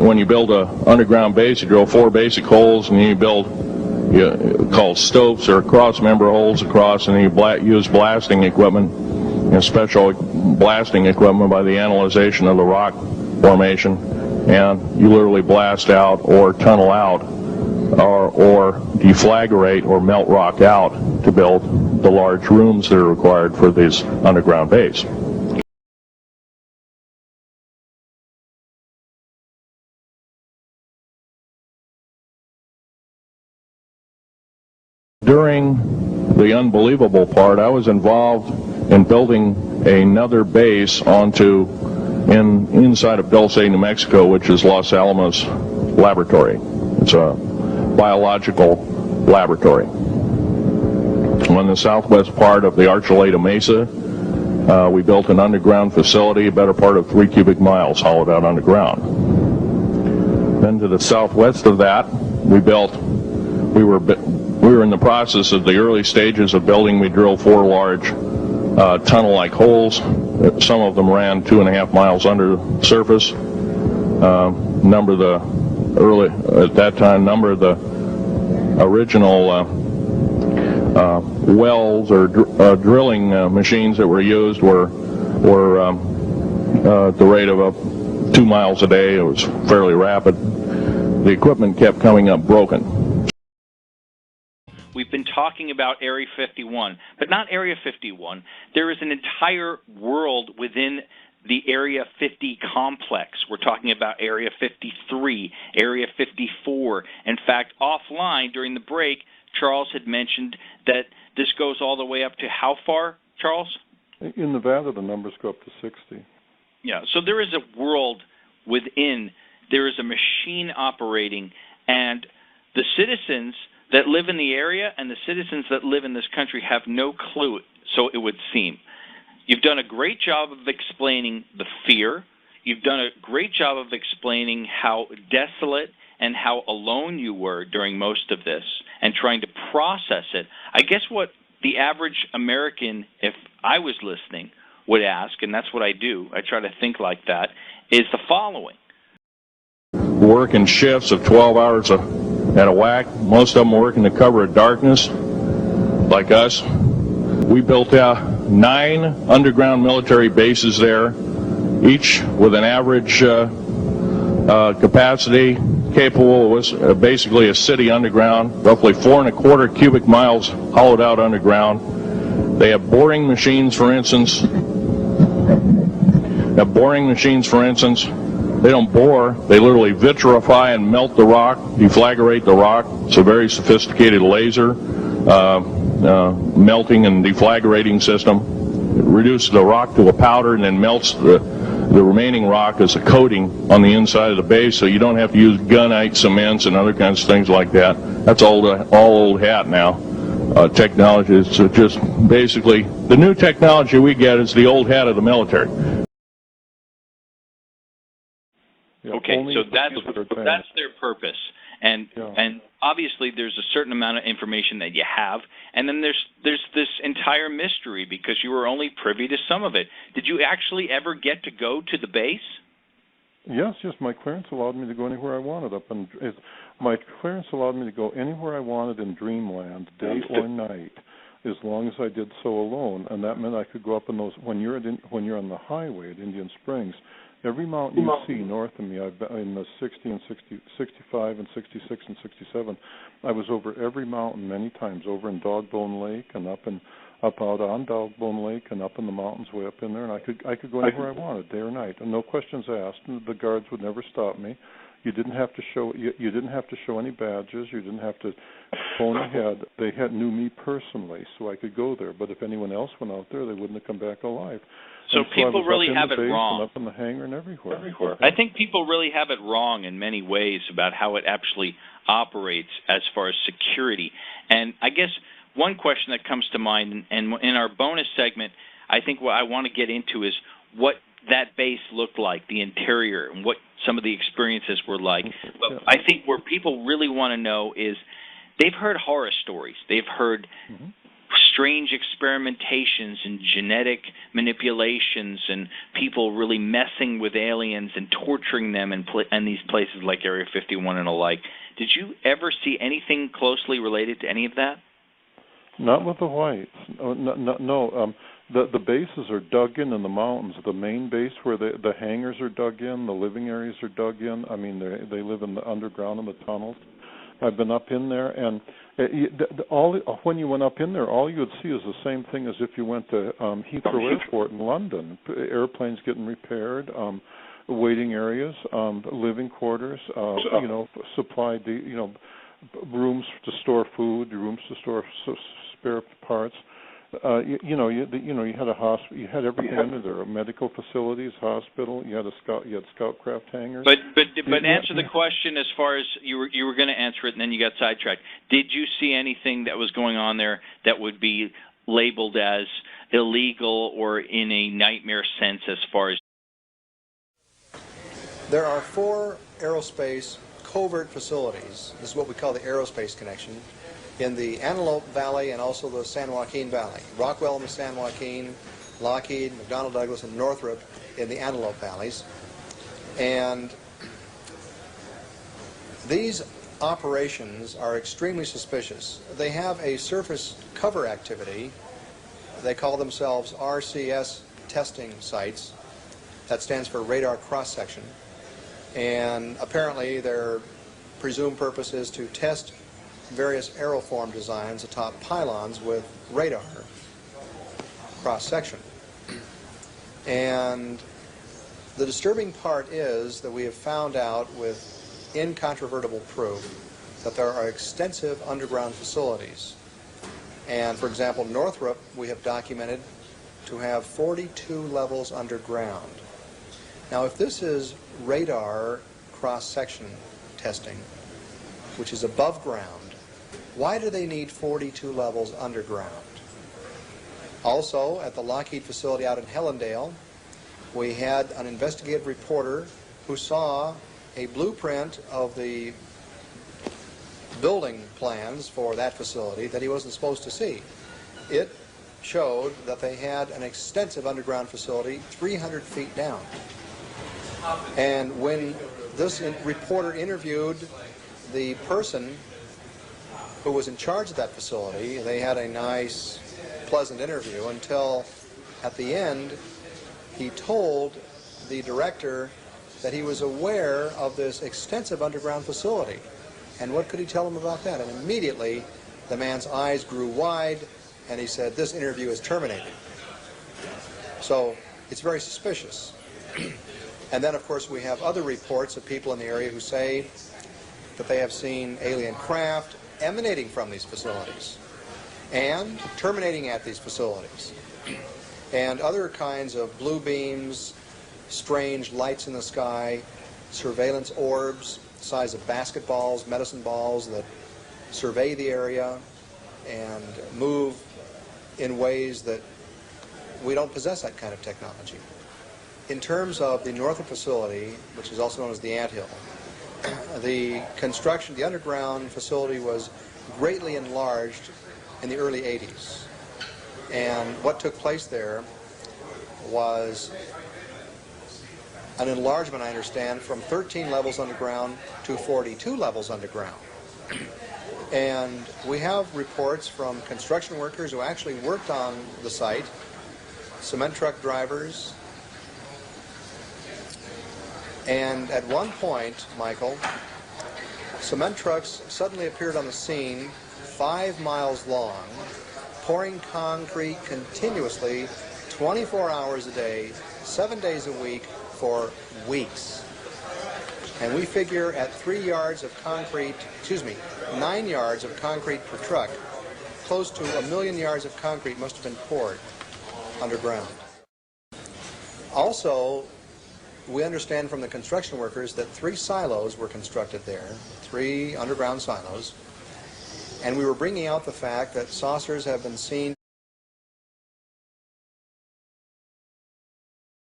when you build a underground base, you drill 4 basic holes, and then you build called stopes or cross-member holes across, and then you use blasting equipment, special blasting equipment by the analyzation of the rock formation, and you literally blast out or tunnel out or deflagrate or melt rock out to build the large rooms that are required for these underground bays. During the unbelievable part, I was involved in building another base inside of Dulce, New Mexico, which is Los Alamos Laboratory. It's a biological laboratory. On the southwest part of the Archuleta Mesa, we built an underground facility, a better part of 3 cubic miles hollowed out underground. Then to the southwest of that, we were in the process of the early stages of building. We drilled 4 large tunnel-like holes. Some of them ran 2.5 miles under the surface. Number of the original wells or drilling machines that were used were at the rate of 2 miles a day. It was fairly rapid. The equipment kept coming up broken. We've been talking about Area 51, but not Area 51. There is an entire world within the Area 50 complex. We're talking about Area 53, Area 54. In fact, offline during the break, Charles had mentioned that this goes all the way up to how far, Charles? In Nevada, the numbers go up to 60. Yeah, so there is a world within. There is a machine operating, and the citizens that live in the area and the citizens that live in this country have no clue, so it would seem. You've done a great job of explaining the fear. You've done a great job of explaining how desolate and how alone you were during most of this and trying to process it. I guess what the average American, if I was listening, would ask, and that's what I do, I try to think like that, is the following. Work in shifts of 12 hours at a whack. Most of them work in the cover of darkness, like us. We built out 9 underground military bases there, each with an average capacity capable of basically a city underground, roughly 4.25 cubic miles hollowed out underground. They have boring machines, for instance. They don't bore, they literally vitrify and melt the rock, deflagrate the rock. It's a very sophisticated laser melting and deflagrating system. It reduces the rock to a powder and then melts the remaining rock as a coating on the inside of the base, so you don't have to use gunite cements and other kinds of things like that. That's all old hat now. Technology is just basically, the new technology we get is the old hat of the military. Okay, so that's their purpose, and obviously there's a certain amount of information that you have, and then there's this entire mystery because you were only privy to some of it. Did you actually ever get to go to the base? Yes, my clearance allowed me to go anywhere I wanted. My clearance allowed me to go anywhere I wanted in Dreamland, day or night, as long as I did so alone, and that meant I could go up in those. When you're on the highway at Indian Springs. Every mountain you see north of me, I've been in the 60 and 60, 65 and 66 and 67. I was over every mountain many times, over in Dogbone Lake and up out on Dogbone Lake and up in the mountains way up in there, and I could go anywhere I wanted, day or night, and no questions asked. And the guards would never stop me. You didn't have to show any badges. You didn't have to phone ahead. They knew me personally, so I could go there. But if anyone else went out there, they wouldn't have come back alive. So people really have it wrong. Up in the hangar and everywhere. I think people really have it wrong in many ways about how it actually operates as far as security. And I guess one question that comes to mind, and in our bonus segment, I think what I want to get into is what that base looked like, the interior, and what some of the experiences were like. But I think where people really want to know is they've heard horror stories. They've heard strange experimentations and genetic manipulations and people really messing with aliens and torturing them in these places like Area 51 and alike. Did you ever see anything closely related to any of that? Not with the whites. No. The bases are dug in the mountains. The main base where the hangars are dug in, the living areas are dug in. I mean, they live in the underground in the tunnels. I've been up in there, and when you went up in there, all you would see is the same thing as if you went to Heathrow Airport in London. Airplanes getting repaired, waiting areas, living quarters, supply, rooms to store food, rooms to store spare parts. You had a hospital, you had everything under there. Medical facilities, hospital. You had scout craft hangars. But answer the question as far as you were going to answer it, and then you got sidetracked. Did you see anything that was going on there that would be labeled as illegal or in a nightmare sense as far as? There are 4 aerospace covert facilities. This is what we call the aerospace connection, in the Antelope Valley and also the San Joaquin Valley. Rockwell in the San Joaquin, Lockheed, McDonnell Douglas, and Northrop in the Antelope Valleys. And these operations are extremely suspicious. They have a surface cover activity. They call themselves RCS testing sites. That stands for radar cross-section. And apparently their presumed purpose is to test various aeroform designs atop pylons with radar cross-section. And the disturbing part is that we have found out with incontrovertible proof that there are extensive underground facilities. And for example, Northrop, we have documented to have 42 levels underground. Now, if this is radar cross-section testing, which is above ground, why do they need 42 levels underground? Also, at the Lockheed facility out in Helendale, we had an investigative reporter who saw a blueprint of the building plans for that facility that he wasn't supposed to see. It showed that they had an extensive underground facility 300 feet down. And when this reporter interviewed the person who was in charge of that facility, they had a nice, pleasant interview until at the end he told the director that he was aware of this extensive underground facility. And what could he tell him about that? And immediately the man's eyes grew wide and he said, "This interview is terminated." So it's very suspicious. And then, of course, we have other reports of people in the area who say that they have seen alien craft emanating from these facilities and terminating at these facilities. And other kinds of blue beams, strange lights in the sky, surveillance orbs, the size of basketballs, medicine balls that survey the area and move in ways that we don't possess that kind of technology. In terms of the Northrop facility, which is also known as the Anthill, the construction, the underground facility was greatly enlarged in the early 80s. And what took place there was an enlargement, I understand, from 13 levels underground to 42 levels underground. And we have reports from construction workers who actually worked on the site, cement truck drivers. And at one point, Michael, cement trucks suddenly appeared on the scene 5 miles long, pouring concrete continuously 24 hours a day, 7 days a week for weeks. And we figure at 9 yards of concrete per truck, close to 1 million yards of concrete must have been poured underground. Also, we understand from the construction workers that 3 silos were constructed there, 3 underground silos, and we were bringing out the fact that saucers have been seen